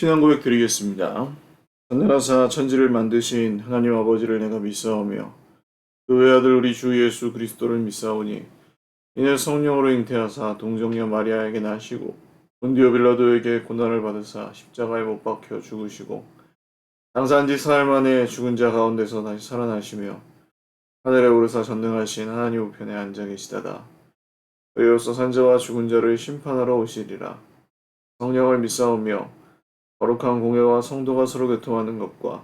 신앙 고백 드리겠습니다. 전능하사 천지를 만드신 하나님 아버지를 내가 믿사오며 그 외아들 우리 주 예수 그리스도를 믿사오니 이는 성령으로 잉태하사 동정녀 마리아에게 나시고 본디오 빌라도에게 고난을 받으사 십자가에 못 박혀 죽으시고 장사한 지 사흘 만에 죽은 자 가운데서 다시 살아나시며 하늘에 오르사 전능하신 하나님 우편에 앉아 계시다가 그리로서 산자와 죽은 자를 심판하러 오시리라. 성령을 믿사오며 거룩한 공회와 성도가 서로 교통하는 것과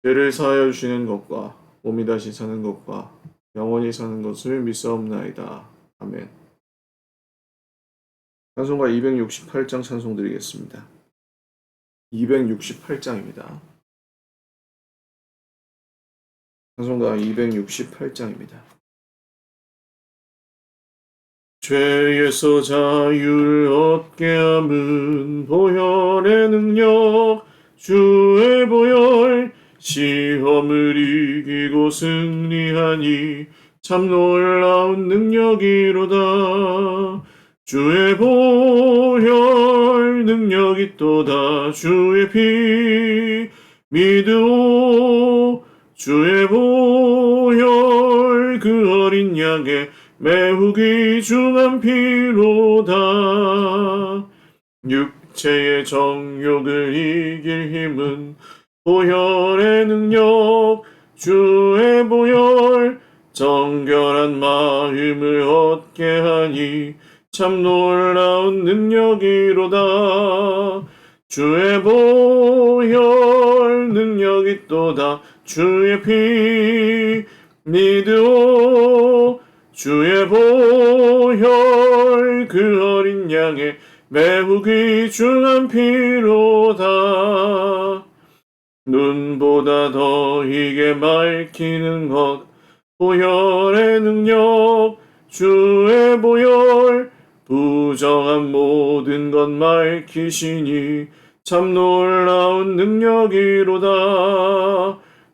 죄를 사하여 주시는 것과 몸이 다시 사는 것과 영원히 사는 것을 믿사옵나이다. 아멘. 찬송가 268장 찬송 드리겠습니다. 268장입니다. 찬송가 268장입니다. 죄에서 자유를 얻게 함은 보혈의 능력 주의 보혈 시험을 이기고 승리하니 참 놀라운 능력이로다. 주의 보혈 능력이 또다. 주의 피 믿으오. 주의 보혈 그 어린 양의 매우 귀중한 피로다. 육체의 정욕을 이길 힘은 보혈의 능력 주의 보혈 정결한 마음을 얻게 하니 참 놀라운 능력이로다. 주의 보혈 능력이 또다. 주의 피 믿으오. 주의 보혈 그 어린 양의 매우 귀중한 피로다. 눈보다 더 희게 밝히는 것 보혈의 능력 주의 보혈 부정한 모든 것 밝히시니 참 놀라운 능력이로다.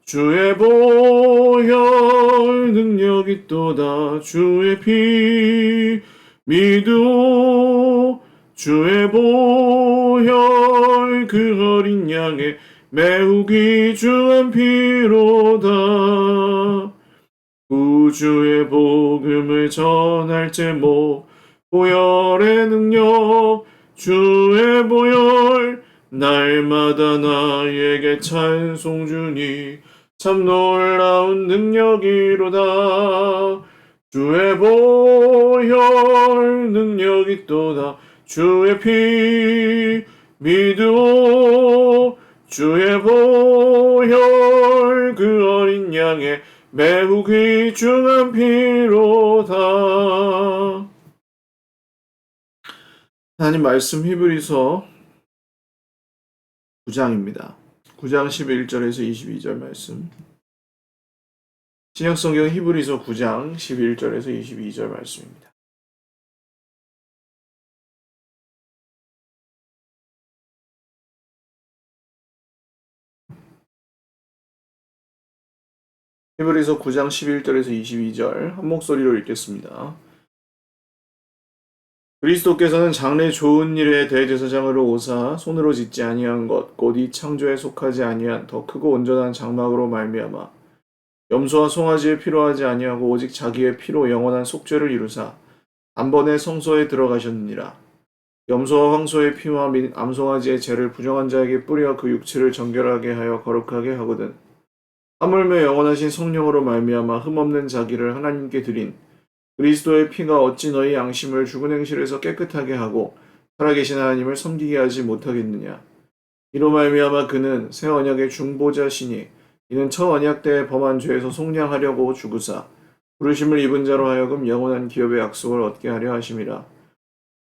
주의 보혈 능력이 또다. 주의 피 믿으오. 주의 보혈 그 어린 양의 매우 귀중한 피로다. 구주의 복음을 전할 제목 보혈의 능력 주의 보혈 날마다 나에게 찬송 주니 참 놀라운 능력이로다. 주의 보혈 능력이 또다. 주의 피 믿으오. 주의 보혈 그 어린 양의 매우 귀중한 피로다. 하나님 말씀 히브리서 9장입니다. 9장 11절에서 22절 말씀. 신약성경 히브리서 9장 11절에서 22절 말씀입니다. 히브리서 9장 11절에서 22절 한 목소리로 읽겠습니다. 그리스도께서는 장래 좋은 일에 대제사장으로 오사 손으로 짓지 아니한 것 곧 이 창조에 속하지 아니한 더 크고 온전한 장막으로 말미암아 염소와 송아지에 필요하지 아니하고 오직 자기의 피로 영원한 속죄를 이루사 단번에 성소에 들어가셨느니라. 염소와 황소의 피와 및 암송아지의 죄를 부정한 자에게 뿌려 그 육체를 정결하게 하여 거룩하게 하거든. 하물며 영원하신 성령으로 말미암아 흠없는 자기를 하나님께 드린 그리스도의 피가 어찌 너희 양심을 죽은 행실에서 깨끗하게 하고 살아계신 하나님을 섬기게 하지 못하겠느냐. 이로 말미암아 그는 새 언약의 중보자시니 이는 첫 언약 때에 범한 죄에서 속량하려고 죽으사 부르심을 입은 자로 하여금 영원한 기업의 약속을 얻게 하려 하심이라.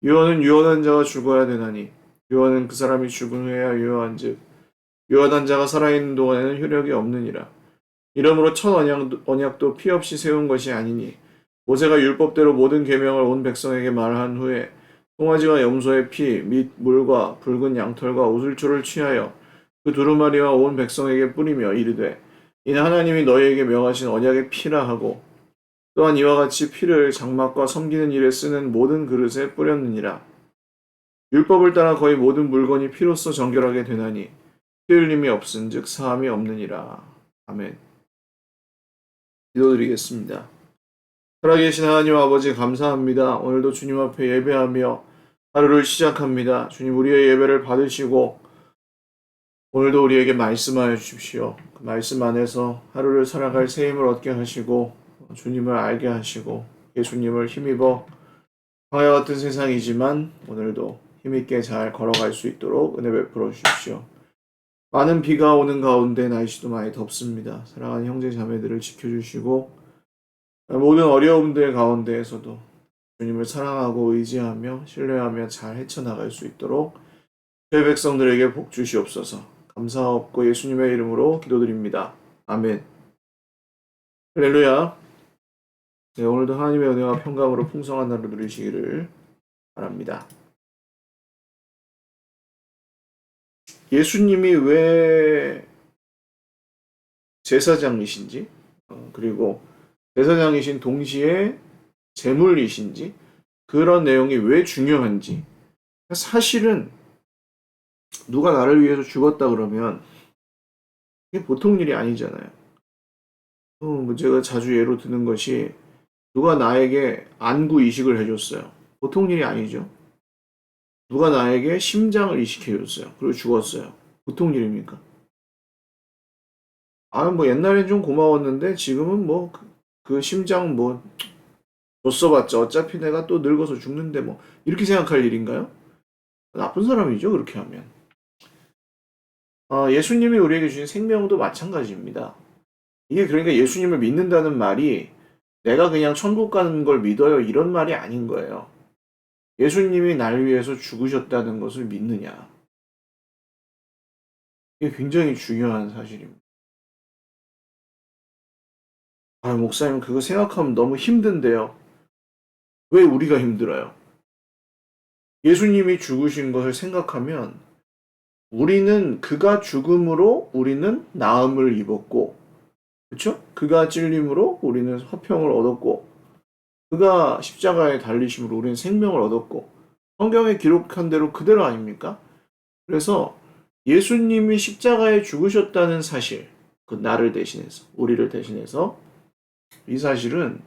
유언은 유언한 자가 죽어야 되나니 유언은 그 사람이 죽은 후에야 유효한즉 유언한 자가 살아있는 동안에는 효력이 없느니라. 이러므로 첫 언약도 피 없이 세운 것이 아니니 모세가 율법대로 모든 계명을 온 백성에게 말한 후에 송아지와 염소의 피 및 물과 붉은 양털과 우슬초를 취하여 그 두루마리와 온 백성에게 뿌리며 이르되 이는 하나님이 너희에게 명하신 언약의 피라 하고 또한 이와 같이 피를 장막과 섬기는 일에 쓰는 모든 그릇에 뿌렸느니라. 율법을 따라 거의 모든 물건이 피로써 정결하게 되나니 피 흘림이 없은즉 사함이 없느니라. 아멘. 기도드리겠습니다. 살아계신 하나님 아버지 감사합니다. 오늘도 주님 앞에 예배하며 하루를 시작합니다. 주님 우리의 예배를 받으시고 오늘도 우리에게 말씀하여 주십시오. 그 말씀 안에서 하루를 살아갈 새 힘을 얻게 하시고 주님을 알게 하시고 예수님을 힘입어 광야 같은 세상이지만 오늘도 힘있게 잘 걸어갈 수 있도록 은혜 베풀어 주십시오. 많은 비가 오는 가운데 날씨도 많이 덥습니다. 사랑하는 형제 자매들을 지켜주시고 모든 어려움들 가운데에서도 주님을 사랑하고 의지하며 신뢰하며 잘 헤쳐나갈 수 있도록 저희 백성들에게 복 주시옵소서. 감사하옵고 예수님의 이름으로 기도드립니다. 아멘. 할렐루야. 네, 오늘도 하나님의 은혜와 평강으로 풍성한 하루 누리시기를 바랍니다. 예수님이 왜 제사장이신지 그리고 제사장이신 동시에 제물이신지 그런 내용이 왜 중요한지 사실은 누가 나를 위해서 죽었다 그러면 이게 보통 일이 아니잖아요. 제가 자주 예로 드는 것이 누가 나에게 안구 이식을 해줬어요. 보통 일이 아니죠. 누가 나에게 심장을 이식해줬어요. 그리고 죽었어요. 보통 일입니까? 옛날엔 좀 고마웠는데 지금은 그 심장 줬어봤자 어차피 내가 또 늙어서 죽는데 이렇게 생각할 일인가요? 나쁜 사람이죠, 그렇게 하면. 예수님이 우리에게 주신 생명도 마찬가지입니다. 이게 그러니까 예수님을 믿는다는 말이 내가 그냥 천국 가는 걸 믿어요 이런 말이 아닌 거예요. 예수님이 날 위해서 죽으셨다는 것을 믿느냐. 이게 굉장히 중요한 사실입니다. 목사님 그거 생각하면 너무 힘든데요. 왜 우리가 힘들어요? 예수님이 죽으신 것을 생각하면 우리는 그가 죽음으로 우리는 나음을 입었고, 그렇죠? 그가 찔림으로 우리는 화평을 얻었고, 그가 십자가에 달리심으로 우리는 생명을 얻었고, 성경에 기록한 대로 그대로 아닙니까? 그래서 예수님이 십자가에 죽으셨다는 사실, 그 나를 대신해서, 우리를 대신해서 이 사실은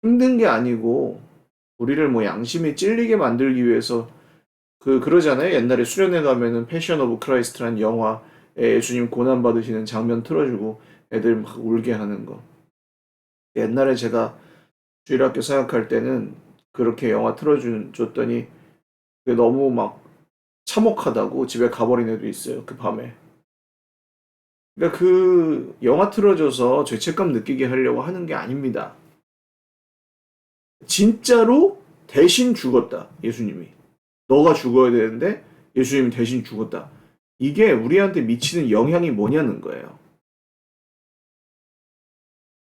힘든 게 아니고 우리를 양심이 찔리게 만들기 위해서 그러잖아요. 옛날에 수련회 가면은 패션 오브 크라이스트라는 영화에 예수님 고난 받으시는 장면 틀어주고 애들 막 울게 하는 거. 옛날에 제가 주일학교 사역할 때는 그렇게 영화 틀어줬더니 그게 너무 참혹하다고 집에 가버린 애도 있어요. 그 밤에. 그러니까 그 영화 틀어줘서 죄책감 느끼게 하려고 하는 게 아닙니다. 진짜로 대신 죽었다. 예수님이. 너가 죽어야 되는데 예수님이 대신 죽었다. 이게 우리한테 미치는 영향이 뭐냐는 거예요.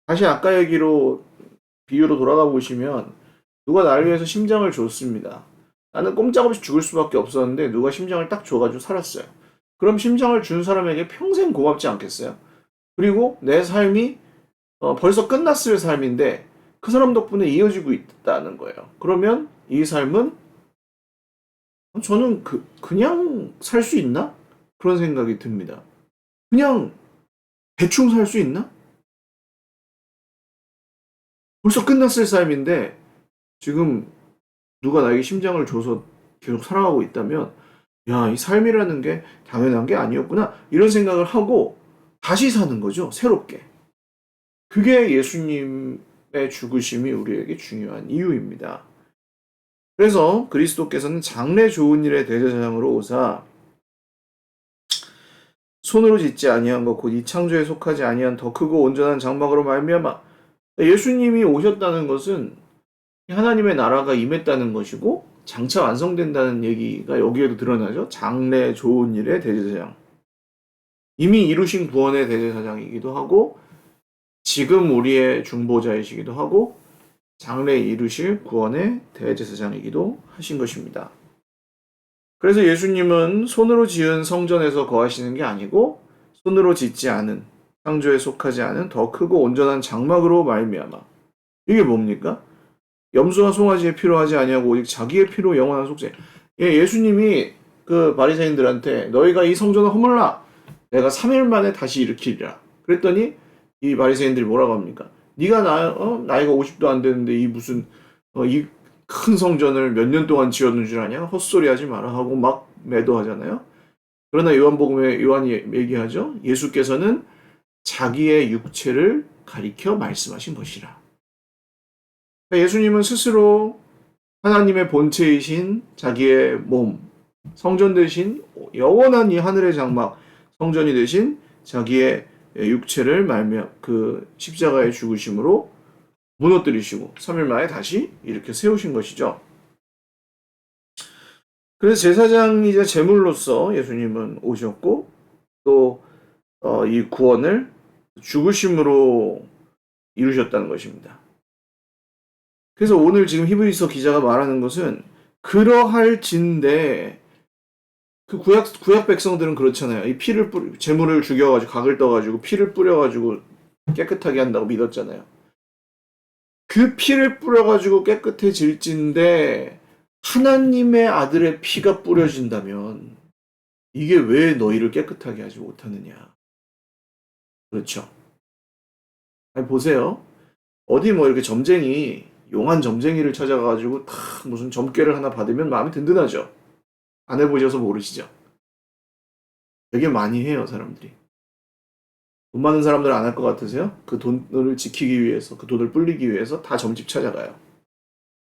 다시 아까 얘기로 비유로 돌아가 보시면 누가 나를 위해서 심장을 줬습니다. 나는 꼼짝없이 죽을 수밖에 없었는데 누가 심장을 딱 줘가지고 살았어요. 그럼 심장을 준 사람에게 평생 고맙지 않겠어요? 그리고 내 삶이 벌써 끝났을 삶인데 그 사람 덕분에 이어지고 있다는 거예요. 그러면 이 삶은 저는 그냥 살 수 있나? 그런 생각이 듭니다. 그냥 대충 살 수 있나? 벌써 끝났을 삶인데 지금 누가 나에게 심장을 줘서 계속 살아가고 있다면 이 삶이라는 게 당연한 게 아니었구나 이런 생각을 하고 다시 사는 거죠. 새롭게. 그게 예수님의 죽으심이 우리에게 중요한 이유입니다. 그래서 그리스도께서는 장래 좋은 일의 대제사장으로 오사 손으로 짓지 아니한 것 곧 이 창조에 속하지 아니한 더 크고 온전한 장막으로 말미암아 예수님이 오셨다는 것은 하나님의 나라가 임했다는 것이고 장차 완성된다는 얘기가 여기에도 드러나죠. 장래 좋은 일의 대제사장. 이미 이루신 구원의 대제사장이기도 하고 지금 우리의 중보자이시기도 하고 장래 이루실 구원의 대제사장이기도 하신 것입니다. 그래서 예수님은 손으로 지은 성전에서 거하시는 게 아니고 손으로 짓지 않은 창조에 속하지 않은 더 크고 온전한 장막으로 말미암아. 이게 뭡니까? 염소와 송아지의 피로 하지 아니하고 오직 자기의 피로 영원한 속죄. 예수님이 그 바리새인들한테 너희가 이 성전을 허물라 내가 3일 만에 다시 일으키리라. 그랬더니 이 바리새인들이 뭐라고 합니까? 네가 나이가 50도 안 되는데 이 무슨 이 큰 성전을 몇 년 동안 지었는 줄 아냐? 헛소리 하지 마라 하고 막 매도하잖아요. 그러나 요한복음에 요한이 얘기하죠. 예수께서는 자기의 육체를 가리켜 말씀하신 것이라. 그러니까 예수님은 스스로 하나님의 본체이신 자기의 몸, 성전 대신 영원한 이 하늘의 장막, 성전이 대신 자기의 육체를 그 십자가의 죽으심으로 무너뜨리시고 3일 만에 다시 이렇게 세우신 것이죠. 그래서 제사장이자 제물로서 예수님은 오셨고 또 이 구원을 죽으심으로 이루셨다는 것입니다. 그래서 오늘 지금 히브리서 기자가 말하는 것은 그러할진대 그 구약 백성들은 그렇잖아요. 이 제물을 죽여가지고 각을 떠가지고 피를 뿌려가지고 깨끗하게 한다고 믿었잖아요. 그 피를 뿌려가지고 깨끗해질진데 하나님의 아들의 피가 뿌려진다면 이게 왜 너희를 깨끗하게 하지 못하느냐? 그렇죠. 아니 보세요. 어디 뭐 이렇게 용한 점쟁이를 찾아가지고 다 무슨 점괘를 하나 받으면 마음이 든든하죠. 안 해보셔서 모르시죠. 되게 많이 해요, 사람들이. 돈 많은 사람들은 안 할 것 같으세요? 그 돈을 지키기 위해서, 그 돈을 불리기 위해서 다 점집 찾아가요.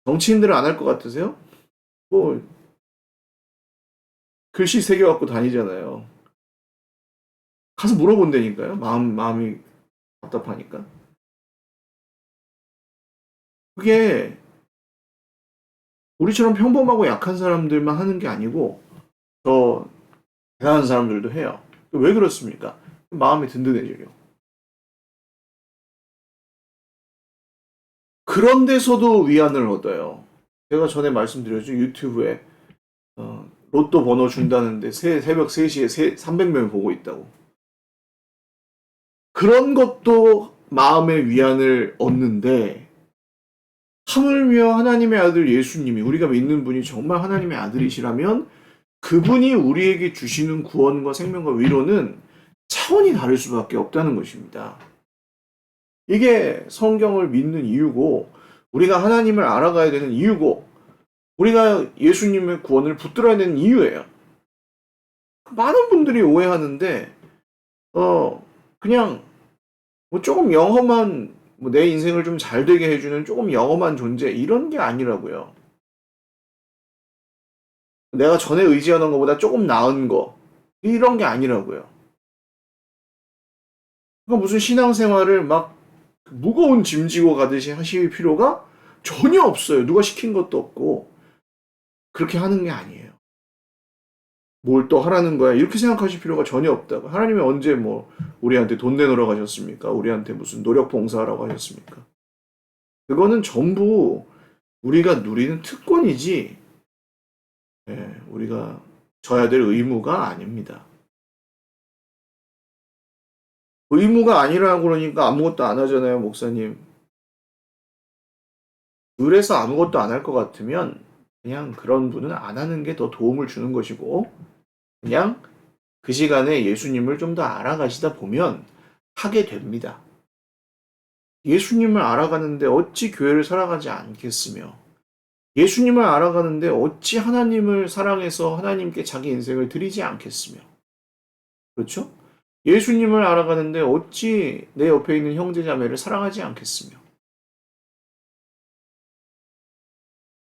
정치인들은 안 할 것 같으세요? 뭐, 글씨 새겨갖고 다니잖아요. 가서 물어본다니까요. 마음이 답답하니까. 그게 우리처럼 평범하고 약한 사람들만 하는 게 아니고 더 대단한 사람들도 해요. 왜 그렇습니까? 마음이 든든해지려. 그런 데서도 위안을 얻어요. 제가 전에 말씀드렸죠. 유튜브에 로또 번호 준다는데 새벽 3시에 300명이 보고 있다고. 그런 것도 마음의 위안을 얻는데 하물며 하나님의 아들 예수님이 우리가 믿는 분이 정말 하나님의 아들이시라면 그분이 우리에게 주시는 구원과 생명과 위로는 차원이 다를 수밖에 없다는 것입니다. 이게 성경을 믿는 이유고 우리가 하나님을 알아가야 되는 이유고 우리가 예수님의 구원을 붙들어야 되는 이유예요. 많은 분들이 오해하는데 그냥 뭐 조금 영험한 내 인생을 좀 잘 되게 해주는 조금 영험한 존재 이런 게 아니라고요. 내가 전에 의지하던 것보다 조금 나은 거 이런 게 아니라고요. 그러니까 무슨 신앙생활을 막 무거운 짐 지고 가듯이 하실 필요가 전혀 없어요. 누가 시킨 것도 없고 그렇게 하는 게 아니에요. 뭘 또 하라는 거야 이렇게 생각하실 필요가 전혀 없다고. 하나님이 언제 뭐 우리한테 돈 내놓으러 가셨습니까? 우리한테 무슨 노력 봉사하라고 하셨습니까? 그거는 전부 우리가 누리는 특권이지 우리가 져야 될 의무가 아닙니다. 의무가 아니라고 그러니까 아무것도 안 하잖아요, 목사님. 그래서 아무것도 안 할 것 같으면 그냥 그런 분은 안 하는 게 더 도움을 주는 것이고 그냥 그 시간에 예수님을 좀 더 알아가시다 보면 하게 됩니다. 예수님을 알아가는데 어찌 교회를 살아가지 않겠으며 예수님을 알아가는데 어찌 하나님을 사랑해서 하나님께 자기 인생을 드리지 않겠으며 그렇죠? 예수님을 알아가는데 어찌 내 옆에 있는 형제자매를 사랑하지 않겠으며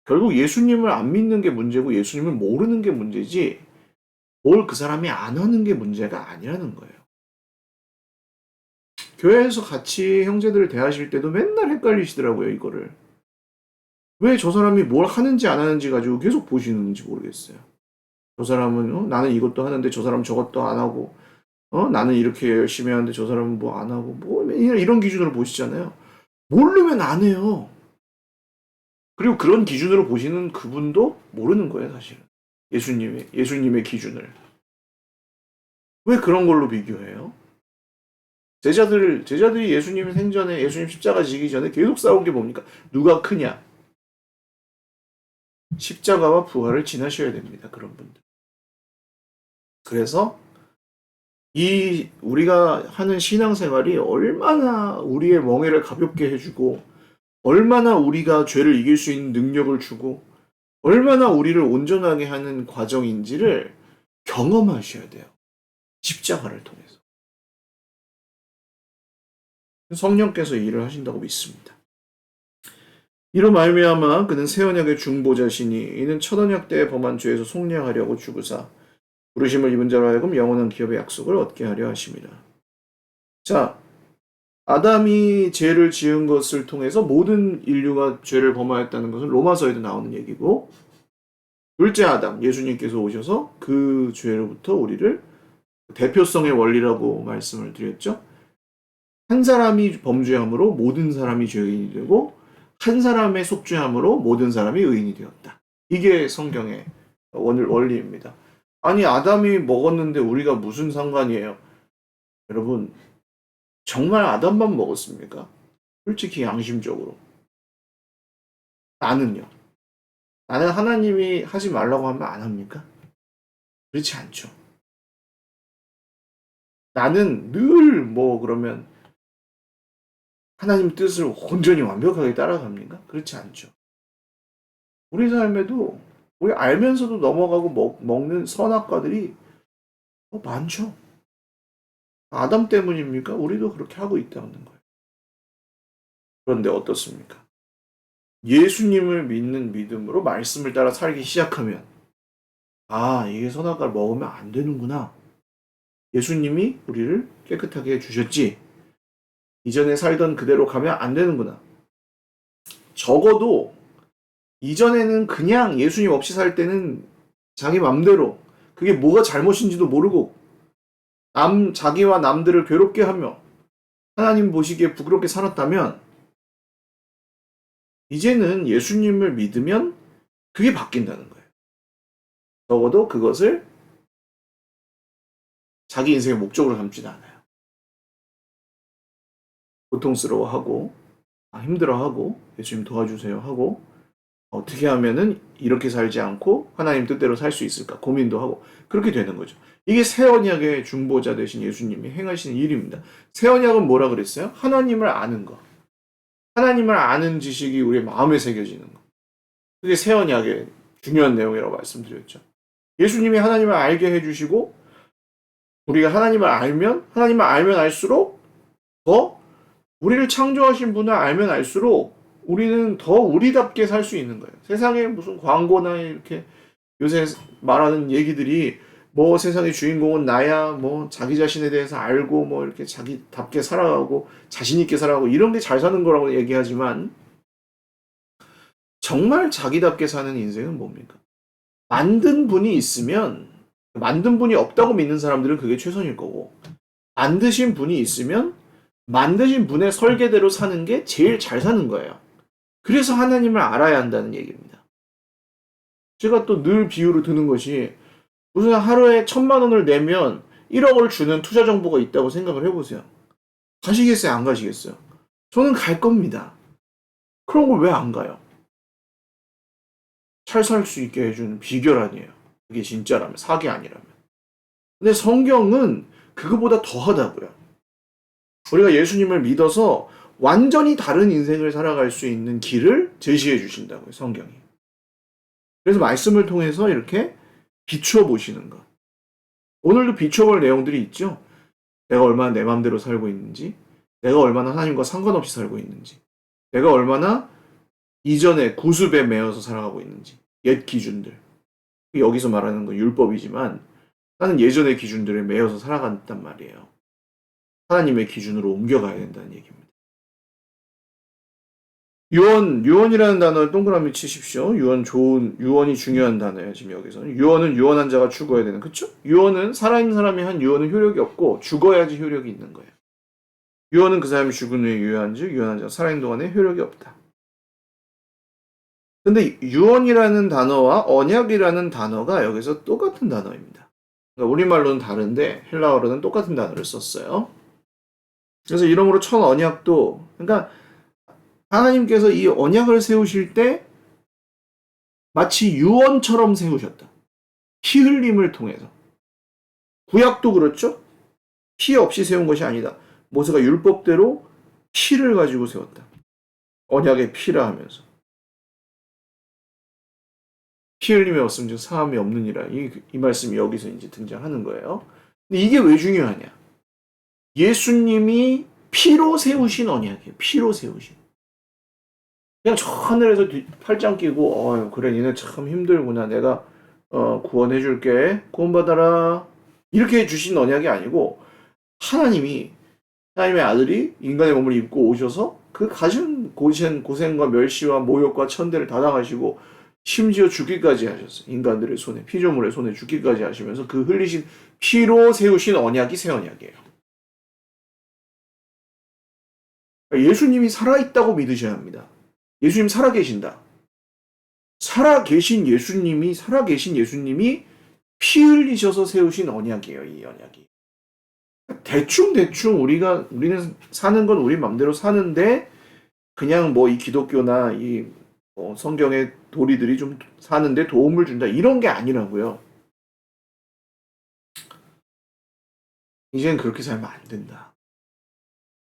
결국 예수님을 안 믿는 게 문제고 예수님을 모르는 게 문제지 뭘 그 사람이 안 하는 게 문제가 아니라는 거예요. 교회에서 같이 형제들을 대하실 때도 맨날 헷갈리시더라고요, 이거를. 왜 저 사람이 뭘 하는지 안 하는지 가지고 계속 보시는지 모르겠어요. 저 사람은 나는 이것도 하는데 저 사람은 저것도 안 하고 나는 이렇게 열심히 하는데 저 사람은 뭐 안 하고 뭐 이런 기준으로 보시잖아요. 모르면 안 해요. 그리고 그런 기준으로 보시는 그분도 모르는 거예요, 사실은. 예수님의 기준을. 왜 그런 걸로 비교해요? 제자들이 예수님 생전에, 예수님 십자가 지기 전에 계속 싸운 게 뭡니까? 누가 크냐? 십자가와 부활을 지나셔야 됩니다. 그런 분들. 그래서 이 우리가 하는 신앙생활이 얼마나 우리의 멍에를 가볍게 해주고 얼마나 우리가 죄를 이길 수 있는 능력을 주고 얼마나 우리를 온전하게 하는 과정인지를 경험하셔야 돼요. 십자가를 통해서. 성령께서 일을 하신다고 믿습니다. 이로 말미암아 그는 새 언약의 중보자시니 이는 첫 언약 때에 범한 죄에서 속량하려고 죽으사 부르심을 입은 자로 하여금 영원한 기업의 약속을 얻게 하려 하심이라. 자, 아담이 죄를 지은 것을 통해서 모든 인류가 죄를 범하였다는 것은 로마서에도 나오는 얘기고, 둘째 아담, 예수님께서 오셔서 그 죄로부터 우리를 대표성의 원리라고 말씀을 드렸죠. 한 사람이 범죄함으로 모든 사람이 죄인이 되고 한 사람의 속죄함으로 모든 사람이 의인이 되었다. 이게 성경의 원리입니다. 아니 아담이 먹었는데 우리가 무슨 상관이에요? 여러분 정말 아담만 먹었습니까? 솔직히 양심적으로 나는요. 나는 하나님이 하지 말라고 하면 안 합니까? 그렇지 않죠. 나는 늘 그러면 하나님 뜻을 온전히 완벽하게 따라갑니까? 그렇지 않죠. 우리 삶에도 우리 알면서도 넘어가고 먹는 선악과들이 많죠. 아담 때문입니까? 우리도 그렇게 하고 있다는 거예요. 그런데 어떻습니까? 예수님을 믿는 믿음으로 말씀을 따라 살기 시작하면 이게 선악과를 먹으면 안 되는구나. 예수님이 우리를 깨끗하게 해주셨지. 이전에 살던 그대로 가면 안 되는구나. 적어도 이전에는 그냥 예수님 없이 살 때는 자기 맘대로 그게 뭐가 잘못인지도 모르고 자기와 남들을 괴롭게 하며 하나님 보시기에 부끄럽게 살았다면 이제는 예수님을 믿으면 그게 바뀐다는 거예요. 적어도 그것을 자기 인생의 목적으로 삼지는 않아요. 고통스러워하고 힘들어하고 예수님 도와주세요 하고 어떻게 하면은 이렇게 살지 않고 하나님 뜻대로 살 수 있을까 고민도 하고 그렇게 되는 거죠. 이게 새 언약의 중보자 되신 예수님이 행하시는 일입니다. 새 언약은 뭐라 그랬어요? 하나님을 아는 거. 하나님을 아는 지식이 우리의 마음에 새겨지는 거. 그게 새 언약의 중요한 내용이라고 말씀드렸죠. 예수님이 하나님을 알게 해주시고 우리가 하나님을 알면 알수록 더 우리를 창조하신 분을 알면 알수록 우리는 더 우리답게 살 수 있는 거예요. 세상에 무슨 광고나 이렇게 요새 말하는 얘기들이 세상의 주인공은 나야, 자기 자신에 대해서 알고, 이렇게 자기답게 살아가고, 자신있게 살아가고, 이런 게 잘 사는 거라고 얘기하지만, 정말 자기답게 사는 인생은 뭡니까? 만든 분이 있으면, 만든 분이 없다고 믿는 사람들은 그게 최선일 거고, 만드신 분이 있으면, 만드신 분의 설계대로 사는 게 제일 잘 사는 거예요. 그래서 하나님을 알아야 한다는 얘기입니다. 제가 또 늘 비유로 드는 것이, 무슨 하루에 1,000만 원을 내면 1억을 주는 투자 정보가 있다고 생각을 해보세요. 가시겠어요? 안 가시겠어요? 저는 갈 겁니다. 그런 걸 왜 안 가요? 잘 살 수 있게 해주는 비결 아니에요. 그게 진짜라면, 사기 아니라면. 근데 성경은 그거보다 더하다고요. 우리가 예수님을 믿어서 완전히 다른 인생을 살아갈 수 있는 길을 제시해 주신다고요, 성경이. 그래서 말씀을 통해서 이렇게 비추어 보시는 것. 오늘도 비추어 볼 내용들이 있죠. 내가 얼마나 내 마음대로 살고 있는지, 내가 얼마나 하나님과 상관없이 살고 있는지, 내가 얼마나 이전에 구습에 매여서 살아가고 있는지, 옛 기준들. 여기서 말하는 건 율법이지만 나는 예전의 기준들에 매여서 살아간단 말이에요. 하나님의 기준으로 옮겨가야 된다는 얘기입니다. 유언이라는 단어를 동그라미 치십시오. 유언이 중요한 단어예요, 지금 여기서는. 유언은 유언한 자가 죽어야 되는, 그쵸? 유언은, 살아있는 사람이 한 유언은 효력이 없고, 죽어야지 효력이 있는 거예요. 유언은 그 사람이 죽은 후에 유효한 즉, 유언한 자가 살아있는 동안에 효력이 없다. 근데 유언이라는 단어와 언약이라는 단어가 여기서 똑같은 단어입니다. 그러니까 우리말로는 다른데, 헬라어로는 똑같은 단어를 썼어요. 그래서 이러므로 첫 언약도, 그러니까 하나님께서 이 언약을 세우실 때 마치 유언처럼 세우셨다. 피 흘림을 통해서. 구약도 그렇죠? 피 없이 세운 것이 아니다. 모세가 율법대로 피를 가지고 세웠다. 언약의 피라 하면서. 피 흘림이 없으면 사함이 없느니라. 이 말씀이 여기서 이제 등장하는 거예요. 근데 이게 왜 중요하냐? 예수님이 피로 세우신 언약이에요. 피로 세우신. 그냥 저 하늘에서 팔짱 끼고, 그래, 니네 참 힘들구나. 내가, 구원해줄게. 구원받아라. 이렇게 주신 언약이 아니고, 하나님의 아들이 인간의 몸을 입고 오셔서 그 가진 고생과 멸시와 모욕과 천대를 다 당하시고, 심지어 죽기까지 하셨어요. 인간들의 손에, 피조물의 손에 죽기까지 하시면서 그 흘리신 피로 세우신 언약이 새 언약이에요. 예수님이 살아있다고 믿으셔야 합니다. 예수님 살아계신다. 살아계신 예수님이 피 흘리셔서 세우신 언약이에요, 이 언약이. 대충 우리는 사는 건 우리 맘대로 사는데, 그냥 뭐 이 기독교나 이 성경의 도리들이 좀 사는데 도움을 준다. 이런 게 아니라고요. 이젠 그렇게 살면 안 된다.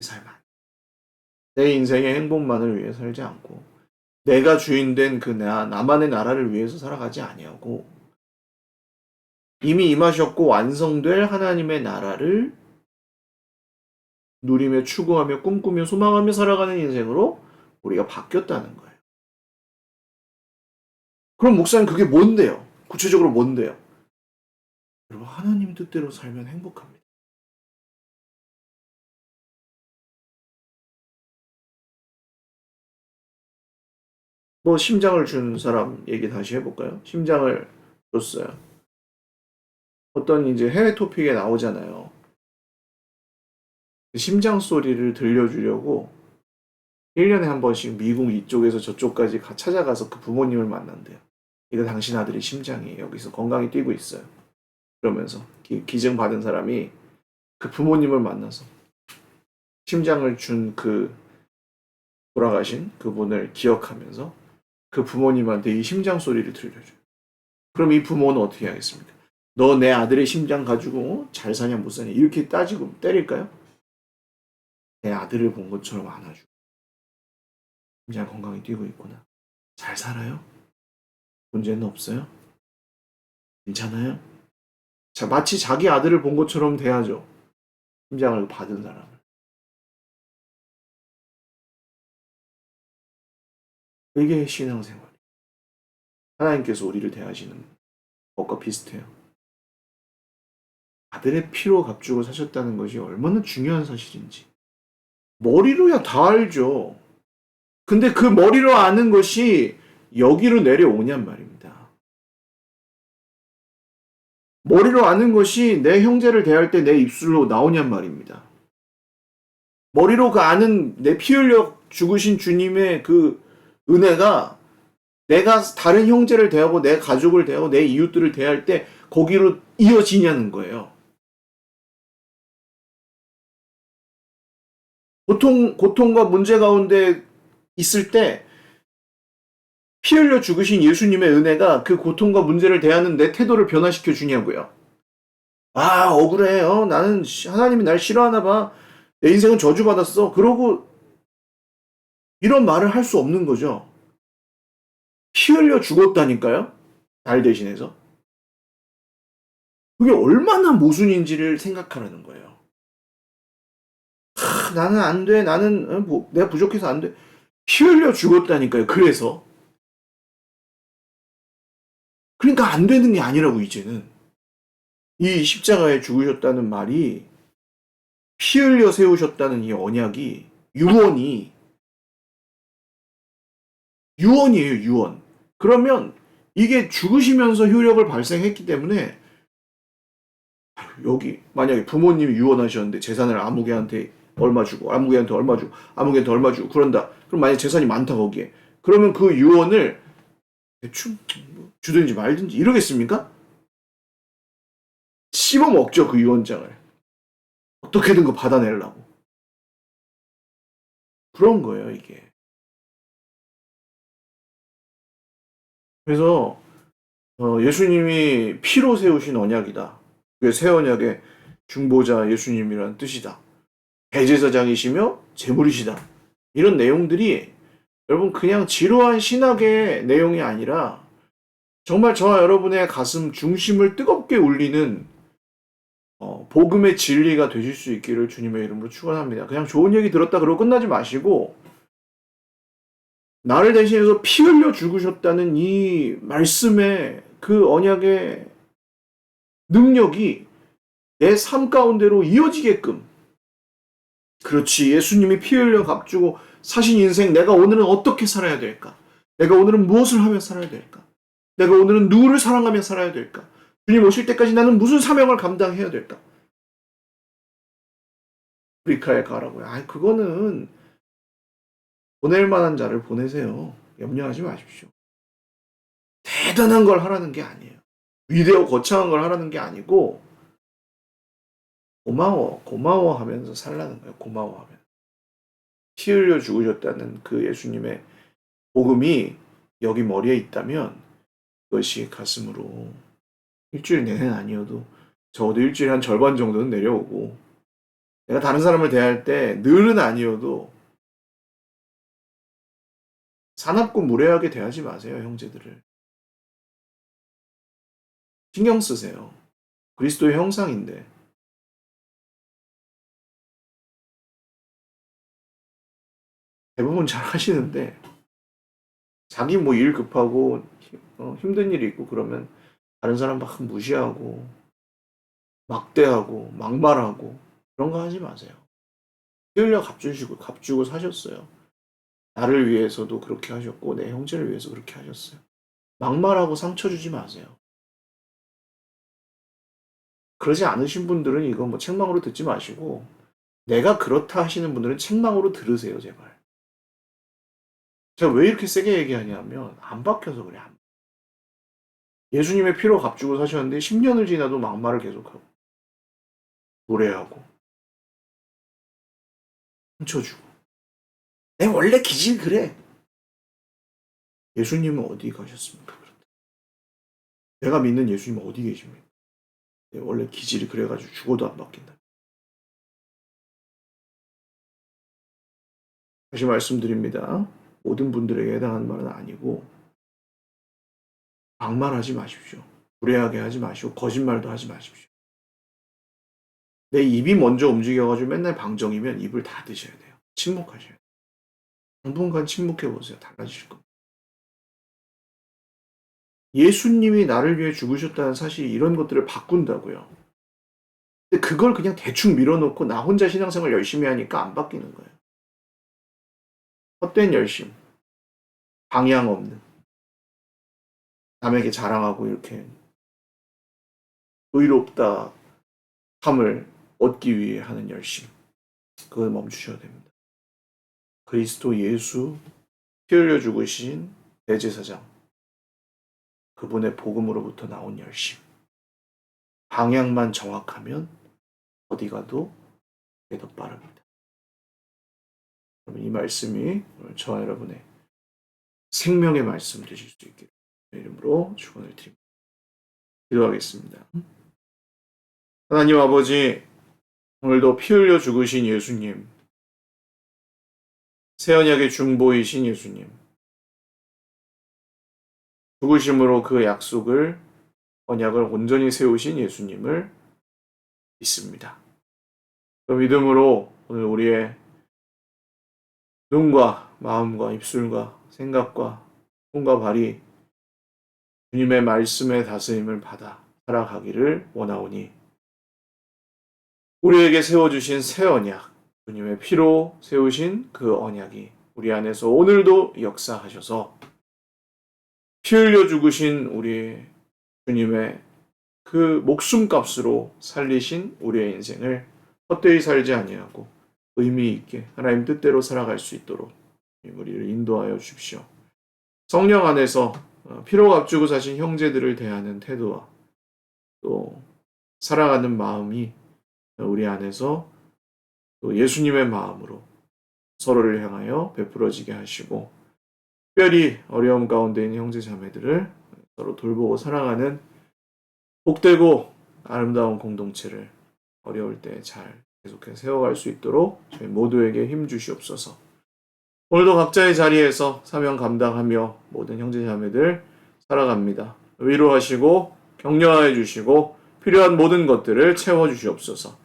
살면 안 돼. 내 인생의 행복만을 위해 살지 않고, 내가 주인된 나만의 나라를 위해서 살아가지 아니하고, 이미 임하셨고 완성될 하나님의 나라를 누리며 추구하며 꿈꾸며 소망하며 살아가는 인생으로 우리가 바뀌었다는 거예요. 그럼 목사님 그게 뭔데요? 구체적으로 뭔데요? 여러분, 하나님 뜻대로 살면 행복합니다. 뭐 심장을 준 사람 얘기 다시 해볼까요? 심장을 줬어요. 어떤 이제 해외 토픽에 나오잖아요. 심장 소리를 들려주려고 1년에 한 번씩 미국 이쪽에서 저쪽까지 찾아가서 그 부모님을 만난대요. 이거 당신 아들의 심장이에요. 여기서 건강히 뛰고 있어요. 그러면서 기증 받은 사람이 그 부모님을 만나서 심장을 준 돌아가신 그분을 기억하면서 그 부모님한테 이 심장 소리를 들려줘요. 그럼 이 부모는 어떻게 하겠습니까? 너 내 아들의 심장 가지고 잘 사냐 못 사냐 이렇게 따지고 때릴까요? 내 아들을 본 것처럼 안아주고 심장 건강히 뛰고 있구나. 잘 살아요? 문제는 없어요? 괜찮아요? 자, 마치 자기 아들을 본 것처럼 대하죠. 심장을 받은 사람을. 이게 신앙생활. 하나님께서 우리를 대하시는 것과 비슷해요. 아들의 피로 값주고 사셨다는 것이 얼마나 중요한 사실인지. 머리로야 다 알죠. 근데 그 머리로 아는 것이 여기로 내려오냔 말입니다. 머리로 아는 것이 내 형제를 대할 때 내 입술로 나오냔 말입니다. 머리로 그 아는 내 피 흘려 죽으신 주님의 그 은혜가 내가 다른 형제를 대하고 내 가족을 대하고 내 이웃들을 대할 때 거기로 이어지냐는 거예요. 고통과 문제 가운데 있을 때 피 흘려 죽으신 예수님의 은혜가 그 고통과 문제를 대하는 내 태도를 변화시켜 주냐고요. 억울해. 나는 하나님이 날 싫어하나 봐. 내 인생은 저주받았어. 그러고 이런 말을 할 수 없는 거죠. 피 흘려 죽었다니까요. 날 대신해서. 그게 얼마나 모순인지를 생각하라는 거예요. 나는 안 돼. 나는 내가 부족해서 안 돼. 피 흘려 죽었다니까요. 그러니까 안 되는 게 아니라고 이제는. 이 십자가에 죽으셨다는 말이 피 흘려 세우셨다는 이 언약이 유언이에요, 유언. 그러면 이게 죽으시면서 효력을 발생했기 때문에 여기 만약에 부모님이 유언하셨는데 재산을 아무개한테 얼마 주고 아무개한테 얼마 주고 아무개한테 얼마 주고 그런다. 그럼 만약에 재산이 많다 거기에. 그러면 그 유언을 대충 주든지 말든지 이러겠습니까? 씹어먹죠, 그 유언장을. 어떻게든 그거 받아내려고. 그런 거예요, 이게. 그래서 예수님이 피로 세우신 언약이다. 그게 새 언약의 중보자 예수님이라는 뜻이다. 대제사장이시며 제물이시다. 이런 내용들이 여러분 그냥 지루한 신학의 내용이 아니라 정말 저와 여러분의 가슴 중심을 뜨겁게 울리는 복음의 진리가 되실 수 있기를 주님의 이름으로 축원합니다. 그냥 좋은 얘기 들었다 그러고 끝나지 마시고 나를 대신해서 피 흘려 죽으셨다는 이 말씀의 그 언약의 능력이 내 삶 가운데로 이어지게끔 그렇지 예수님이 피 흘려 값주고 사신 인생 내가 오늘은 어떻게 살아야 될까? 내가 오늘은 무엇을 하며 살아야 될까? 내가 오늘은 누구를 사랑하며 살아야 될까? 주님 오실 때까지 나는 무슨 사명을 감당해야 될까? 아프리카에 가라고요. 그거는 보낼 만한 자를 보내세요. 염려하지 마십시오. 대단한 걸 하라는 게 아니에요. 위대하고 거창한 걸 하라는 게 아니고 고마워하면서 살라는 거예요. 고마워하면. 피 흘려 죽으셨다는 그 예수님의 복음이 여기 머리에 있다면 그것이 가슴으로 일주일 내내 아니어도 적어도 일주일에 한 절반 정도는 내려오고 내가 다른 사람을 대할 때 늘은 아니어도 사납고 무례하게 대하지 마세요, 형제들을. 신경 쓰세요. 그리스도의 형상인데. 대부분 잘 하시는데 자기 뭐 일 급하고 힘든 일이 있고 그러면 다른 사람 막 무시하고 막대하고 막말하고 그런 거 하지 마세요. 피 흘려 값주고 사셨어요. 나를 위해서도 그렇게 하셨고 내 형제를 위해서 그렇게 하셨어요. 막말하고 상처 주지 마세요. 그러지 않으신 분들은 이거 뭐 책망으로 듣지 마시고 내가 그렇다 하시는 분들은 책망으로 들으세요, 제발. 제가 왜 이렇게 세게 얘기하냐면 안 바뀌어서 그래. 예수님의 피로 값주고 사셨는데 10년을 지나도 막말을 계속하고 노래하고 상처 주고 내 원래 기질 그래. 예수님은 어디 가셨습니까? 내가 믿는 예수님은 어디 계십니까? 내 원래 기질이 그래가지고 죽어도 안 바뀐다. 다시 말씀드립니다. 모든 분들에게 해당하는 말은 아니고 막말하지 마십시오. 무례하게 하지 마시고 거짓말도 하지 마십시오. 내 입이 먼저 움직여가지고 맨날 방정이면 입을 닫으셔야 돼요. 침묵하셔야 돼요. 당분간 침묵해보세요. 달라지실 겁니다. 예수님이 나를 위해 죽으셨다는 사실이 이런 것들을 바꾼다고요. 근데 그걸 그냥 대충 밀어놓고 나 혼자 신앙생활 열심히 하니까 안 바뀌는 거예요. 헛된 열심, 방향 없는, 남에게 자랑하고 이렇게 의롭다 함을 얻기 위해 하는 열심. 그걸 멈추셔야 됩니다. 그리스도 예수 피 흘려 죽으신 대제사장 그분의 복음으로부터 나온 열심. 방향만 정확하면 어디 가도 그게 더 빠릅니다. 이 말씀이 오늘 저와 여러분의 생명의 말씀 되실 수 있기를 이름으로 축원을 드립니다. 기도하겠습니다. 하나님 아버지, 오늘도 피 흘려 죽으신 예수님, 새 언약의 중보이신 예수님, 죽으심으로 그 약속을 언약을 온전히 세우신 예수님을 믿습니다. 그 믿음으로 오늘 우리의 눈과 마음과 입술과 생각과 손과 발이 주님의 말씀의 다스림을 받아 살아가기를 원하오니 우리에게 세워주신 새 언약, 주님의 피로 세우신 그 언약이 우리 안에서 오늘도 역사하셔서 피 흘려 죽으신 우리 주님의 그 목숨값으로 살리신 우리의 인생을 헛되이 살지 아니하고 의미 있게 하나님 뜻대로 살아갈 수 있도록 우리를 인도하여 주십시오. 성령 안에서 피로 값주고 사신 형제들을 대하는 태도와 또 살아가는 마음이 우리 안에서 또 예수님의 마음으로 서로를 향하여 베풀어지게 하시고 특별히 어려움 가운데 있는 형제 자매들을 서로 돌보고 사랑하는 복되고 아름다운 공동체를 어려울 때 잘 계속해서 세워갈 수 있도록 저희 모두에게 힘 주시옵소서. 오늘도 각자의 자리에서 사명 감당하며 모든 형제 자매들 살아갑니다. 위로하시고 격려해 주시고 필요한 모든 것들을 채워 주시옵소서.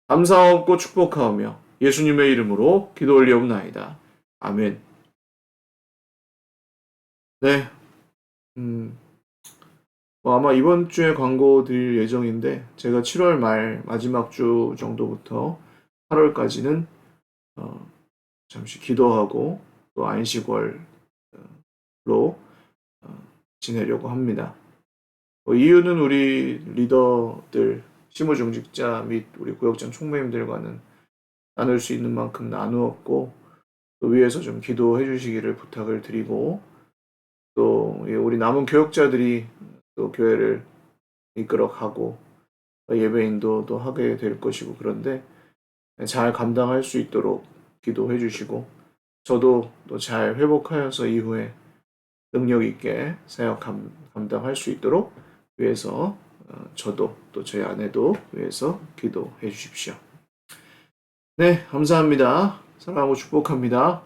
감사하옵고 축복하오며 예수님의 이름으로 기도 올리옵나이다. 아멘. 네. 아마 이번 주에 광고 드릴 예정인데 제가 7월 말 마지막 주 정도부터 8월까지는 잠시 기도하고 또 안식월로 지내려고 합니다. 이유는 우리 리더들, 실무중직자 및 우리 구역장 총무님들과는 나눌 수 있는 만큼 나누었고 또 위에서 좀 기도해 주시기를 부탁을 드리고 또 우리 남은 교역자들이 또 교회를 이끌어가고 예배인도 또 하게 될 것이고 그런데 잘 감당할 수 있도록 기도해 주시고 저도 또 잘 회복하여서 이후에 능력 있게 사역 감당할 수 있도록 위해서 저도 또 저희 아내도 위해서 기도해 주십시오. 네, 감사합니다. 사랑하고 축복합니다.